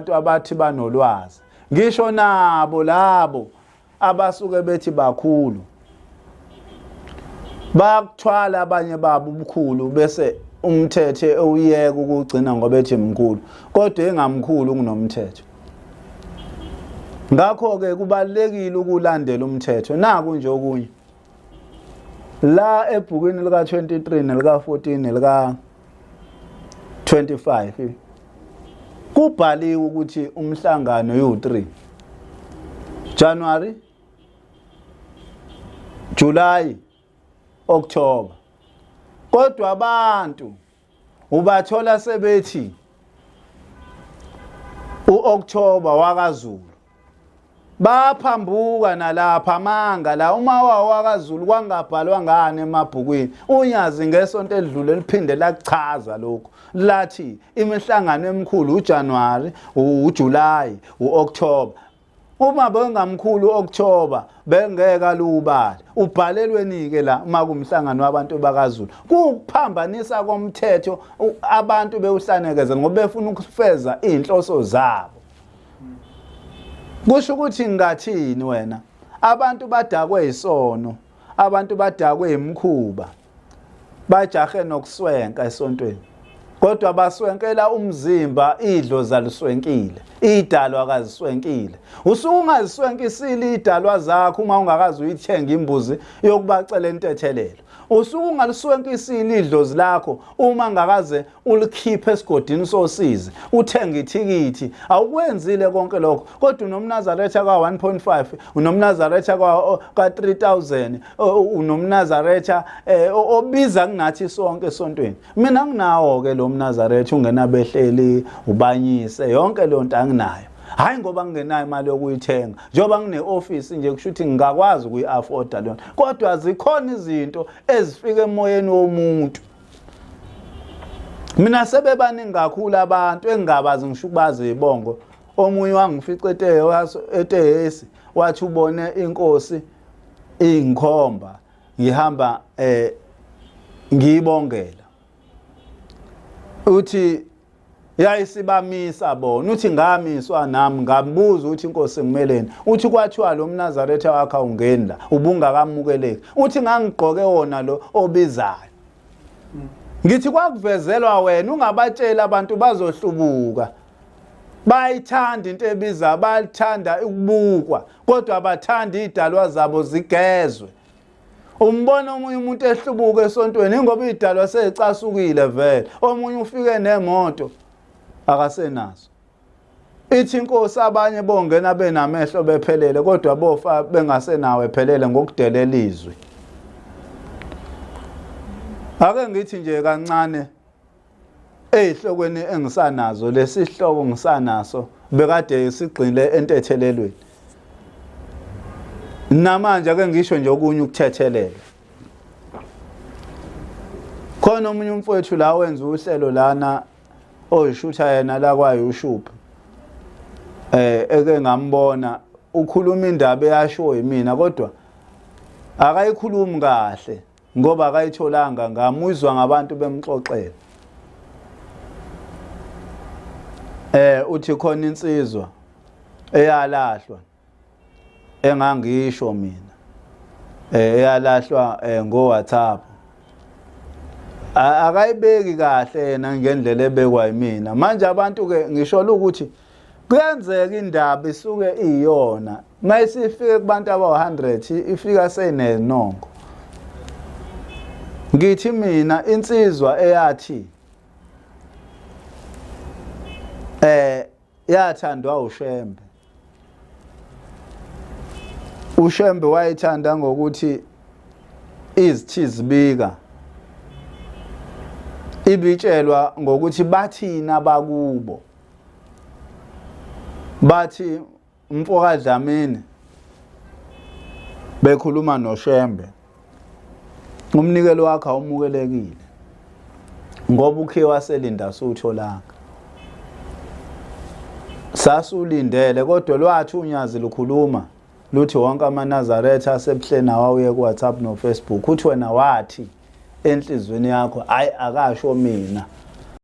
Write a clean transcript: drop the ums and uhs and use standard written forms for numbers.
abantu abathi banolwazi ngisho nabo labo abasuke bethi bakhulu bakuthwala abanye babo ubukhulu bese umthethe uyeka ukugcina ngoba ethi mkhulu kodwa engamkhulu kunomthetho. Ngakho ke kubalekile ukulandela umthetho. Naku nje okunye la ebhukweni lika 23 nelika 14 nelika 25 kubhaliwe ukuthi umhlangano u3 January, July, October. Kodwa abantu ubathola sebethi uOctober wakaZulu baphambuka nalapha amanga la uma wakaZulu kwangabhalwa ngane emabhukwini unyazi ngesonto edlule liphinde lachaza lokho lathi imihlangano emikhulu uJanuary, uJuly, uOctober. Uma bengamkhulu uOctober bengeka lubala ubhalelweni ke la uma kumhlangano wabantu bakaZulu kuphambanisa komthetho abantu bewuhlanekeze ngoba befuna ukufeza inhloso zabo. Kusho ukuthi ngathini wena abantu badakwe isono, abantu badakwe imkhuba, bajahe nokuswenka esontweni kodwa baswenkela umzimba idlo zaluswenkile idalwa akaziswenkile. Usungaziswenkisile idalwa zakho uma ungakazi uyithenga imbuzi yokubacela intethelelo. Usungaluswenkisile idlozi lakho uma ngakaze ulikhiphe esigodini sosizi uthenga ithikithi. Awukwenzile konke lokho kodwa unomnazaretha ka 1.5 unomnazaretha ka 3000 unomnazaretha obiza kunathi sonke esontweni. Mina nginawo ke lo mnazaretha ungenabehleli ubanyise yonke le nto anginayo. Hayi ngoba ngingenayo imali yokuyithenga njoba ngine office nje kushuthi ngingakwazi ukuyi-afford lona kodwa zikhona izinto ezifika emoyeni womuntu. Mina sebebaningi kakhulu abantu engingabazi ngisho ukubazi ibongo. Omunye wangifica etehesi wathi ubone inkosi ingikhomba ngihamba ngiyibongela uthi yayisibamisa bona uthi ngamiswa nami ngambuza uthi inkosi ngimeleni uthi kwathiwa lo mnazaretha wakhe ungeni la ubungakamukeleki uthi ngangigqoke wona lo obizayo. Ngithi kwakuvezelwa wena ungabatshela abantu bazohlubuka bayithanda into ebiza bathanda ukubukwa kodwa abathanda idalwa zabo zigezwe. Umbona omunye umuntu ehlubuka esontweni ngoba idalwa seyicasukile vele omunye ufike nemoto akasenazo. Ithi inkosi abanye bongena benamehlo bephelele kodwa bofa bengasenawo ephelele ngokudelela izwi. Ake ngithi nje kancane ezihlokweni engisanazo lesihloko ngisanaso bekade sigxile entethelelweni. Namanje ake ngisho nje okunye ukuthethelela. Khona omunye umfowethu la wenza uhlelo lana oyishutha yena la kwa YouTube. Eke ngambona ukhuluma indaba eyasho yimina kodwa akayikhulumi kahle ngoba akayitholanga ngamuzwa ngabantu bemxoxela. Uthi khona insizwa eyalahlwa engangisho mina eyalahlwa ngo WhatsApp. Akayibeki kahle yena ngendlela ebekwa yimina. Manje abantu ke ngisho ukuthi kuyenzeka indaba isuke iyona mayisifike kubantu aba100 ifika senenongo. Ngithi mina insizwa eyathi yathandwa uShembe. uShembe wayithanda ngokuthi izithi zibika ibitshelwa ngokuthi bathina bakubo bathi umfoka Dlamini bekhuluma noShembe umnikelo wakhe awumukelekile ngoba ukhe waselinda sutholanga. Sasulindele kodwa lwathi unyazi lukhuluma luthi wonke amaNazaretha asebuhleni awuye ku WhatsApp no Facebook uthi wena wathi enhlizweni yakho hayi akasho mina